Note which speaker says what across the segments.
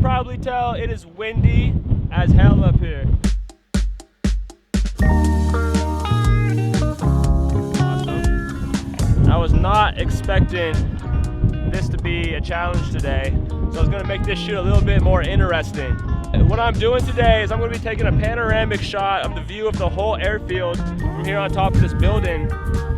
Speaker 1: can probably tell, it is windy as hell up here. I was not expecting this to be a challenge today, so I was gonna make this shoot a little bit more interesting. What I'm doing today is I'm gonna be taking a panoramic shot of the view of the whole airfield from here on top of this building.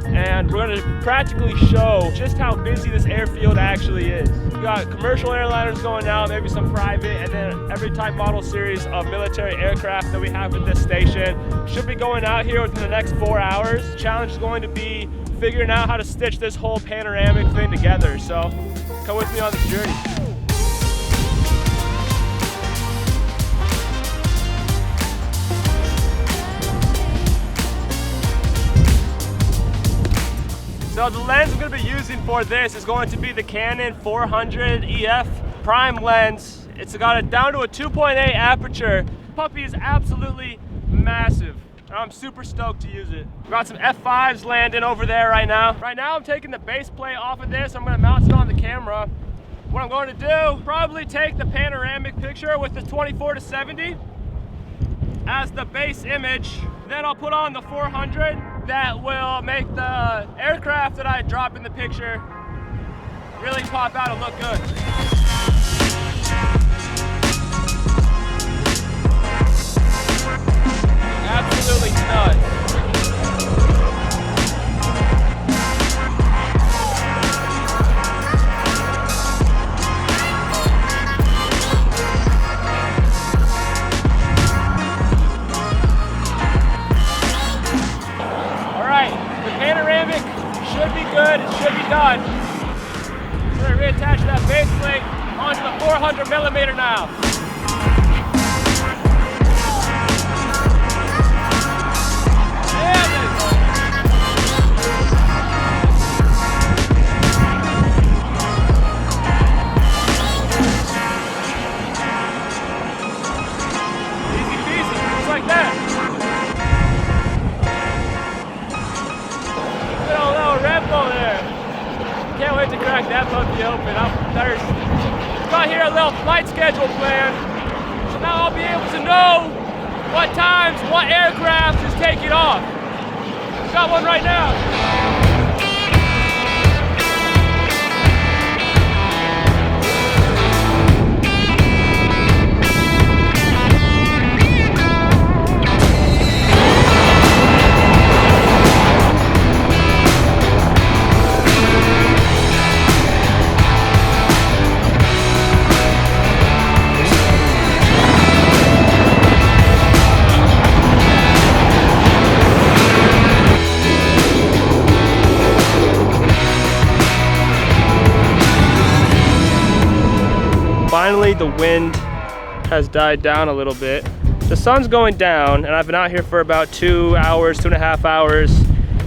Speaker 1: And we're gonna practically show just how busy this airfield actually is. We got commercial airliners going out, maybe some private, and then every type model series of military aircraft that we have at this station should be going out here within the next 4 hours. The challenge is going to be figuring out how to stitch this whole panoramic thing together. So come with me on this journey. So the lens I'm going to be using for this is going to be the Canon 400 EF prime lens. It's got it down to a 2.8 aperture. Puppy is absolutely massive. I'm super stoked to use it. We've got some F5s landing over there right now. Right now I'm taking the base plate off of this. I'm going to mount it on the camera. What I'm going to do, probably take the panoramic picture with the 24-70 as the base image. Then I'll put on the 400. That will make the aircraft that I drop in the picture really pop out and look good. Absolutely nuts. Panoramic should be good, it should be done. We're going to reattach that base plate onto the 400mm now. Easy peasy, just like that. Can't wait to crack that puppy open. I'm thirsty. Got here a little flight schedule plan, so now I'll be able to know what times what aircraft is taking off. Got one right now. Finally, the wind has died down a little bit. The sun's going down, and I've been out here for about 2 hours, 2.5 hours.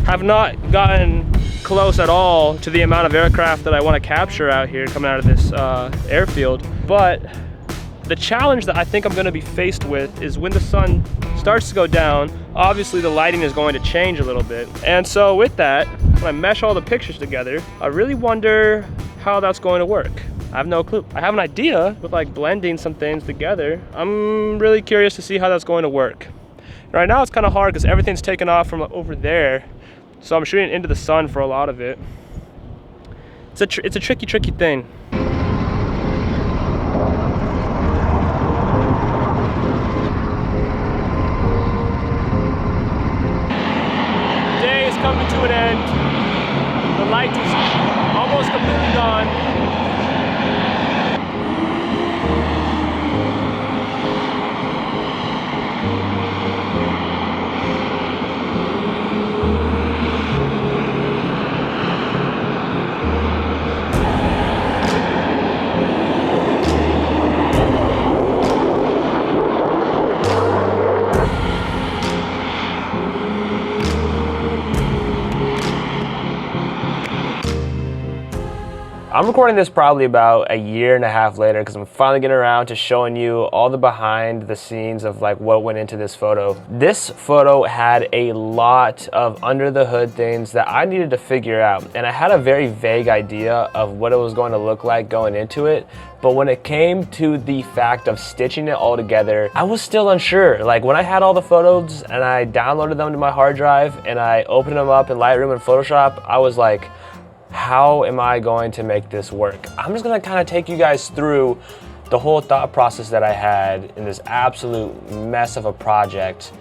Speaker 1: Have not gotten close at all to the amount of aircraft that I want to capture out here coming out of this airfield. But the challenge that I think I'm going to be faced with is when the sun starts to go down, obviously the lighting is going to change a little bit. And so with that, when I mesh all the pictures together, I really wonder how that's going to work. I have no clue. I have an idea with like blending some things together. I'm really curious to see how that's going to work. Right now it's kind of hard because everything's taken off from over there. So I'm shooting into the sun for a lot of it. It's a tricky thing. The day is coming to an end. The light is almost completely gone. I'm recording this probably about a year and a half later because I'm finally getting around to showing you all the behind the scenes of like what went into this photo. This photo had a lot of under the hood things that I needed to figure out, and I had a very vague idea of what it was going to look like going into it. But when it came to the fact of stitching it all together, I was still unsure. Like when I had all the photos and I downloaded them to my hard drive and I opened them up in Lightroom and Photoshop, I was like, how am I going to make this work? I'm just gonna kind of take you guys through the whole thought process that I had in this absolute mess of a project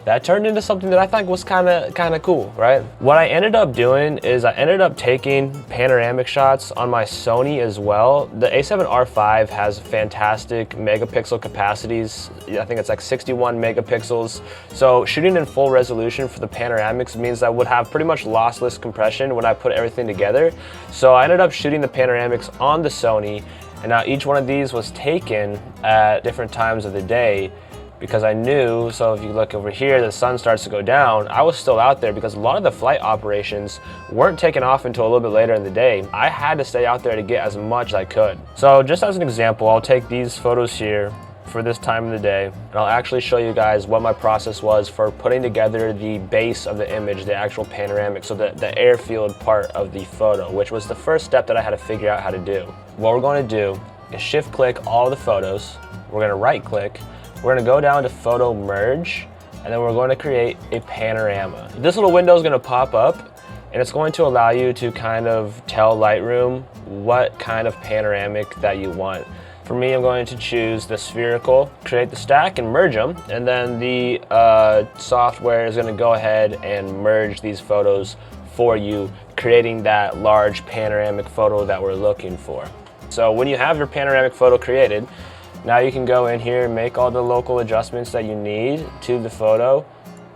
Speaker 1: that turned into something that I think was kind of cool, right? What I ended up doing is I ended up taking panoramic shots on my Sony as well. The A7R5 has fantastic megapixel capacities. I think it's like 61 megapixels. So shooting in full resolution for the panoramics means I would have pretty much lossless compression when I put everything together. So I ended up shooting the panoramics on the Sony, and now each one of these was taken at different times of the day, because I knew, so if you look over here, the sun starts to go down, I was still out there because a lot of the flight operations weren't taken off until a little bit later in the day. I had to stay out there to get as much as I could. So just as an example, I'll take these photos here for this time of the day, and I'll actually show you guys what my process was for putting together the base of the image, the actual panoramic, so the airfield part of the photo, which was the first step that I had to figure out how to do. What we're going to do is shift click all the photos, we're going to right click, we're going to go down to photo merge, and then we're going to create a panorama. This little window is going to pop up, and it's going to allow you to kind of tell Lightroom what kind of panoramic that you want. For me, I'm going to choose the spherical, create the stack and merge them, and then the software is going to go ahead and merge these photos for you, creating that large panoramic photo that we're looking for. So when you have your panoramic photo created, now you can go in here and make all the local adjustments that you need to the photo,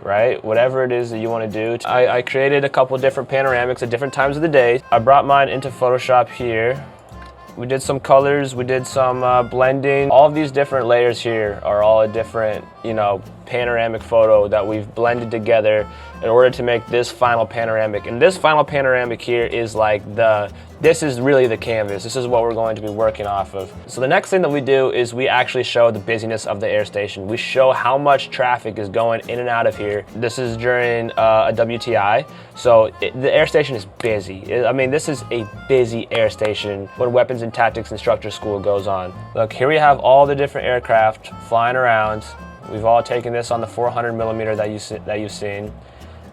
Speaker 1: right? Whatever it is that you want to do. I created a couple different panoramics at different times of the day. I brought mine into Photoshop here. We did some colors, we did some blending. All of these different layers here are all a different, panoramic photo that we've blended together in order to make this final panoramic. And this final panoramic here is like this is really the canvas. This is what we're going to be working off of. So the next thing that we do is we actually show the busyness of the air station. We show how much traffic is going in and out of here. This is during a WTI. So the air station is busy. I mean, this is a busy air station when Weapons and Tactics Instructor School goes on. Look, here we have all the different aircraft flying around. We've all taken this on the 400 millimeter that you've seen.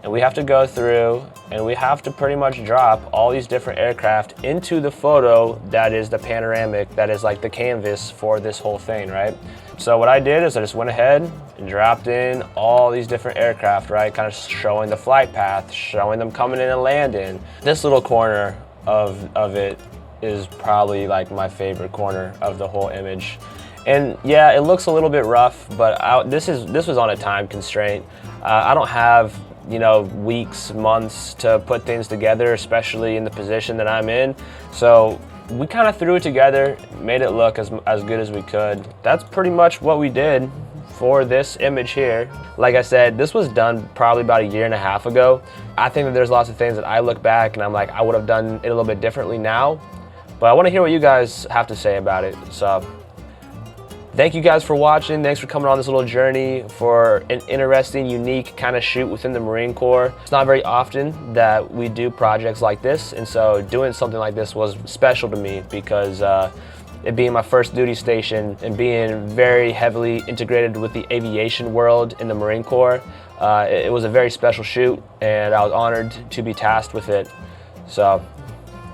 Speaker 1: And we have to go through and we have to pretty much drop all these different aircraft into the photo that is the panoramic, that is like the canvas for this whole thing, right? So what I did is I just went ahead and dropped in all these different aircraft, right? Kind of showing the flight path, showing them coming in and landing. This little corner of it is probably like my favorite corner of the whole image. And yeah, it looks a little bit rough, but this was on a time constraint. I don't have weeks, months to put things together, especially in the position that I'm in. So we kind of threw it together, made it look as good as we could. That's pretty much what we did for this image here. Like I said, this was done probably about a year and a half ago. I think that there's lots of things that I look back and I'm like, I would have done it a little bit differently now, but I want to hear what you guys have to say about it. So thank you guys for watching. Thanks for coming on this little journey for an interesting, unique kind of shoot within the Marine Corps. It's not very often that we do projects like this, and so doing something like this was special to me because it being my first duty station and being very heavily integrated with the aviation world in the Marine Corps, it was a very special shoot, and I was honored to be tasked with it. So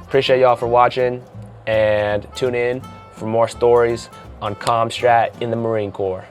Speaker 1: appreciate y'all for watching, and tune in for more stories on Comstrat in the Marine Corps.